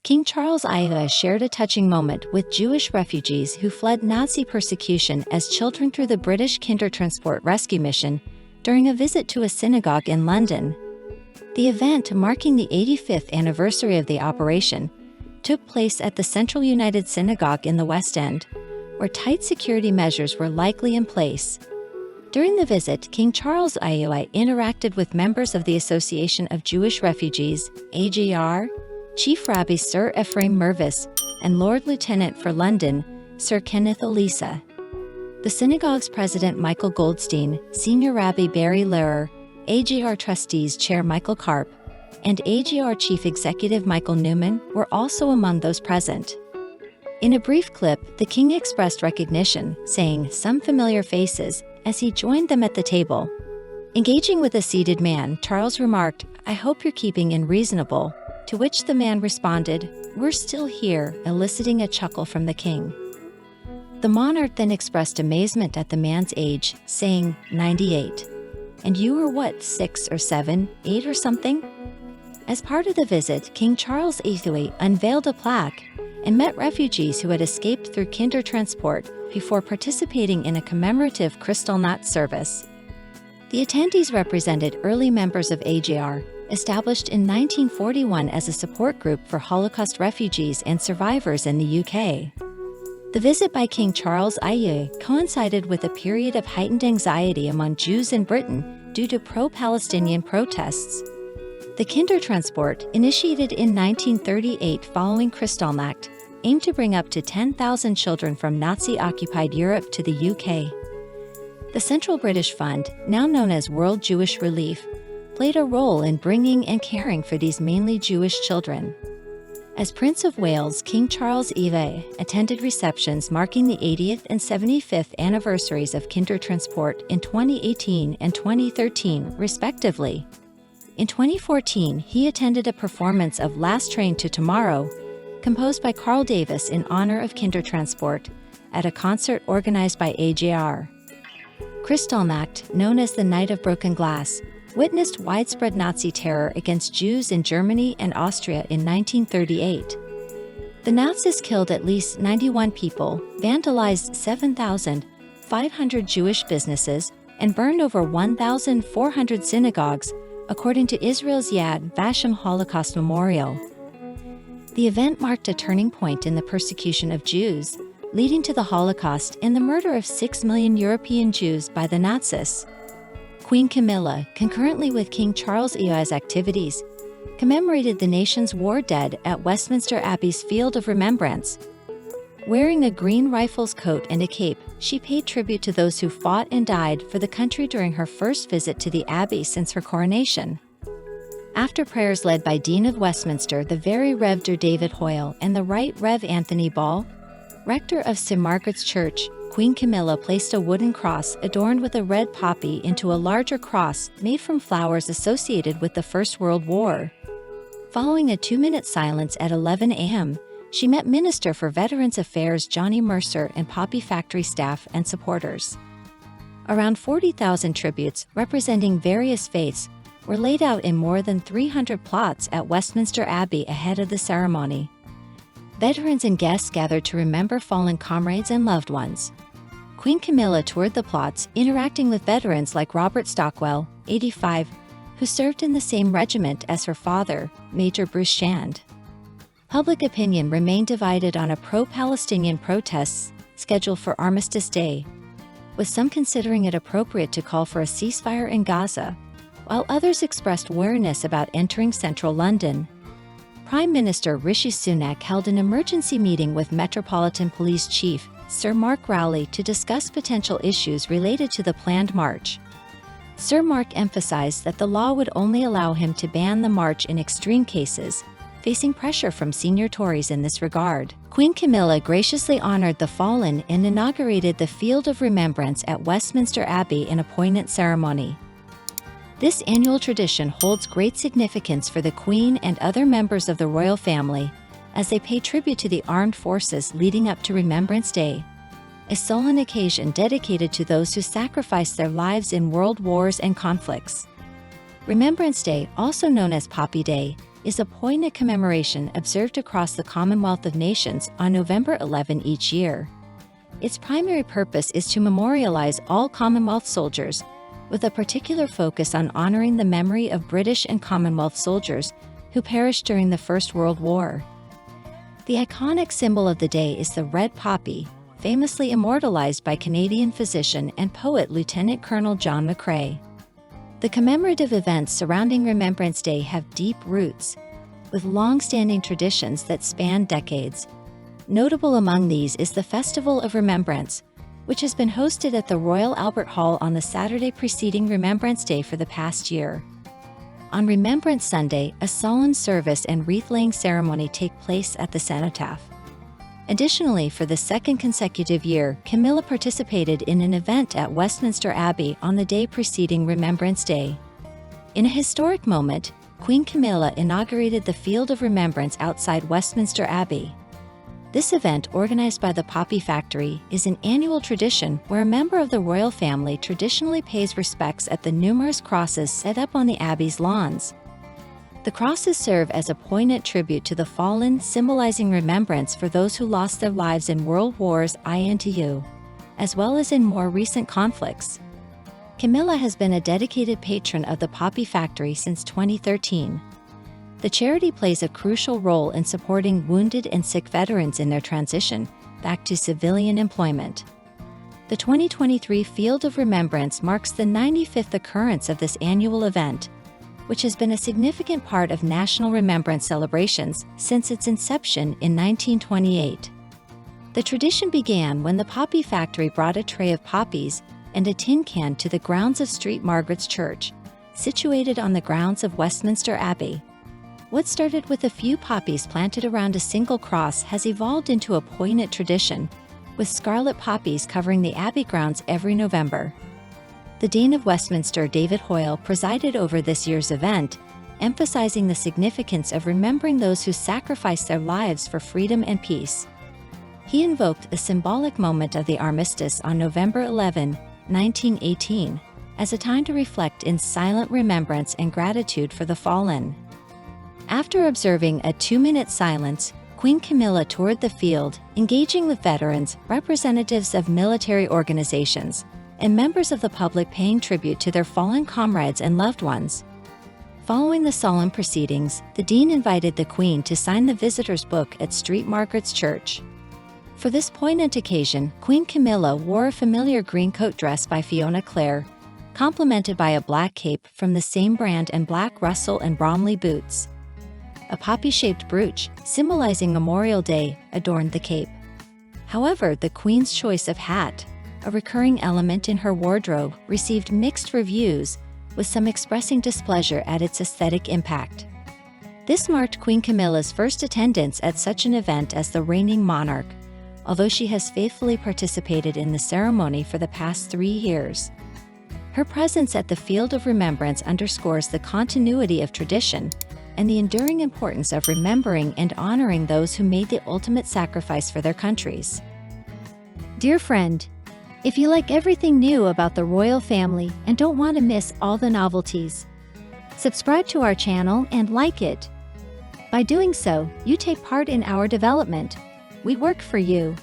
King Charles I shared a touching moment with Jewish refugees who fled Nazi persecution as children through the British Kindertransport Rescue Mission during a visit to a synagogue in London. The event, marking the 85th anniversary of the operation, took place at the Central United Synagogue in the West End, where tight security measures were likely in place. During the visit, King Charles I interacted with members of the Association of Jewish Refugees, AJR, Chief Rabbi Sir Ephraim Mervis, and Lord Lieutenant for London, Sir Kenneth Elisa. The synagogue's president Michael Goldstein, Senior Rabbi Barry Lehrer, AJR Trustees Chair Michael Karp, and AJR Chief Executive Michael Newman were also among those present. In a brief clip, the king expressed recognition, saying, "Some familiar faces," as he joined them at the table. Engaging with a seated man, Charles remarked, "I hope you're keeping in reasonable," to which the man responded, "We're still here," eliciting a chuckle from the king. The monarch then expressed amazement at the man's age, saying, 98. "And you were what, 6 or 7, 8 or something?" As part of the visit, King Charles VIII unveiled a plaque and met refugees who had escaped through Kindertransport before participating in a commemorative Kristallnacht service. The attendees represented early members of AJR, established in 1941 as a support group for Holocaust refugees and survivors in the UK. The visit by King Charles I coincided with a period of heightened anxiety among Jews in Britain due to pro-Palestinian protests. The Kindertransport, initiated in 1938 following Kristallnacht, aimed to bring up to 10,000 children from Nazi-occupied Europe to the UK. The Central British Fund, now known as World Jewish Relief, played a role in bringing and caring for these mainly Jewish children. As Prince of Wales, King Charles VIII attended receptions marking the 80th and 75th anniversaries of Kindertransport in 2018 and 2013, respectively. In 2014, he attended a performance of Last Train to Tomorrow, composed by Carl Davis in honor of Kindertransport, at a concert organized by AJR. Kristallnacht, known as the Night of Broken Glass, witnessed widespread Nazi terror against Jews in Germany and Austria in 1938. The Nazis killed at least 91 people, vandalized 7,500 Jewish businesses, and burned over 1,400 synagogues, according to Israel's Yad Vashem Holocaust Memorial. The event marked a turning point in the persecution of Jews, leading to the Holocaust and the murder of 6 million European Jews by the Nazis. Queen Camilla, concurrently with King Charles II's activities, commemorated the nation's war dead at Westminster Abbey's Field of Remembrance. Wearing a green rifle's coat and a cape, she paid tribute to those who fought and died for the country during her first visit to the Abbey since her coronation. After prayers led by Dean of Westminster the Very Rev. Dr. David Hoyle and the Right Rev. Anthony Ball, rector of St. Margaret's Church, Queen Camilla placed a wooden cross adorned with a red poppy into a larger cross made from flowers associated with the First World War. Following a 2-minute silence at 11 a.m., she met Minister for Veterans Affairs Johnny Mercer and Poppy Factory staff and supporters. Around 40,000 tributes representing various faiths were laid out in more than 300 plots at Westminster Abbey ahead of the ceremony. Veterans and guests gathered to remember fallen comrades and loved ones. Queen Camilla toured the plots, interacting with veterans like Robert Stockwell, 85, who served in the same regiment as her father, Major Bruce Shand. Public opinion remained divided on a pro-Palestinian protests scheduled for Armistice Day, with some considering it appropriate to call for a ceasefire in Gaza, while others expressed wariness about entering central London. Prime Minister Rishi Sunak held an emergency meeting with Metropolitan Police Chief Sir Mark Rowley to discuss potential issues related to the planned march. Sir Mark emphasized that the law would only allow him to ban the march in extreme cases, facing pressure from senior Tories in this regard. Queen Camilla graciously honored the fallen and inaugurated the Field of Remembrance at Westminster Abbey in a poignant ceremony. This annual tradition holds great significance for the Queen and other members of the royal family, as they pay tribute to the armed forces leading up to Remembrance Day, a solemn occasion dedicated to those who sacrificed their lives in world wars and conflicts. Remembrance Day, also known as Poppy Day, is a poignant commemoration observed across the Commonwealth of Nations on November 11 each year. Its primary purpose is to memorialize all Commonwealth soldiers, with a particular focus on honoring the memory of British and Commonwealth soldiers who perished during the First World War. The iconic symbol of the day is the red poppy, famously immortalized by Canadian physician and poet Lieutenant Colonel John McCrae. The commemorative events surrounding Remembrance Day have deep roots, with long-standing traditions that span decades. Notable among these is the Festival of Remembrance, which has been hosted at the Royal Albert Hall on the Saturday preceding Remembrance Day for the past year. On Remembrance Sunday, a solemn service and wreath-laying ceremony take place at the cenotaph. Additionally, for the second consecutive year, Camilla participated in an event at Westminster Abbey on the day preceding Remembrance Day. In a historic moment, Queen Camilla inaugurated the Field of Remembrance outside Westminster Abbey. This event, organized by the Poppy Factory, is an annual tradition where a member of the royal family traditionally pays respects at the numerous crosses set up on the Abbey's lawns. The crosses serve as a poignant tribute to the fallen, symbolizing remembrance for those who lost their lives in World Wars I and II, as well as in more recent conflicts. Camilla has been a dedicated patron of the Poppy Factory since 2013. The charity plays a crucial role in supporting wounded and sick veterans in their transition back to civilian employment. The 2023 Field of Remembrance marks the 95th occurrence of this annual event, which has been a significant part of national remembrance celebrations since its inception in 1928. The tradition began when the Poppy Factory brought a tray of poppies and a tin can to the grounds of St. Margaret's Church, situated on the grounds of Westminster Abbey. What started with a few poppies planted around a single cross has evolved into a poignant tradition, with scarlet poppies covering the Abbey grounds every November. The Dean of Westminster, David Hoyle, presided over this year's event, emphasizing the significance of remembering those who sacrificed their lives for freedom and peace. He invoked a symbolic moment of the armistice on November 11, 1918, as a time to reflect in silent remembrance and gratitude for the fallen. After observing a 2-minute silence, Queen Camilla toured the field, engaging with veterans, representatives of military organizations, and members of the public paying tribute to their fallen comrades and loved ones. Following the solemn proceedings, the Dean invited the Queen to sign the visitor's book at St. Margaret's Church. For this poignant occasion, Queen Camilla wore a familiar green coat dress by Fiona Clare, complemented by a black cape from the same brand and black Russell and Bromley boots. A poppy-shaped brooch, symbolizing Memorial Day, adorned the cape. However, the Queen's choice of hat, a recurring element in her wardrobe, received mixed reviews, with some expressing displeasure at its aesthetic impact. This marked Queen Camilla's first attendance at such an event as the reigning monarch, although she has faithfully participated in the ceremony for the past 3 years. Her presence at the Field of Remembrance underscores the continuity of tradition and the enduring importance of remembering and honoring those who made the ultimate sacrifice for their countries. Dear friend, if you like everything new about the royal family and don't want to miss all the novelties, subscribe to our channel and like it. By doing so, you take part in our development. We work for you.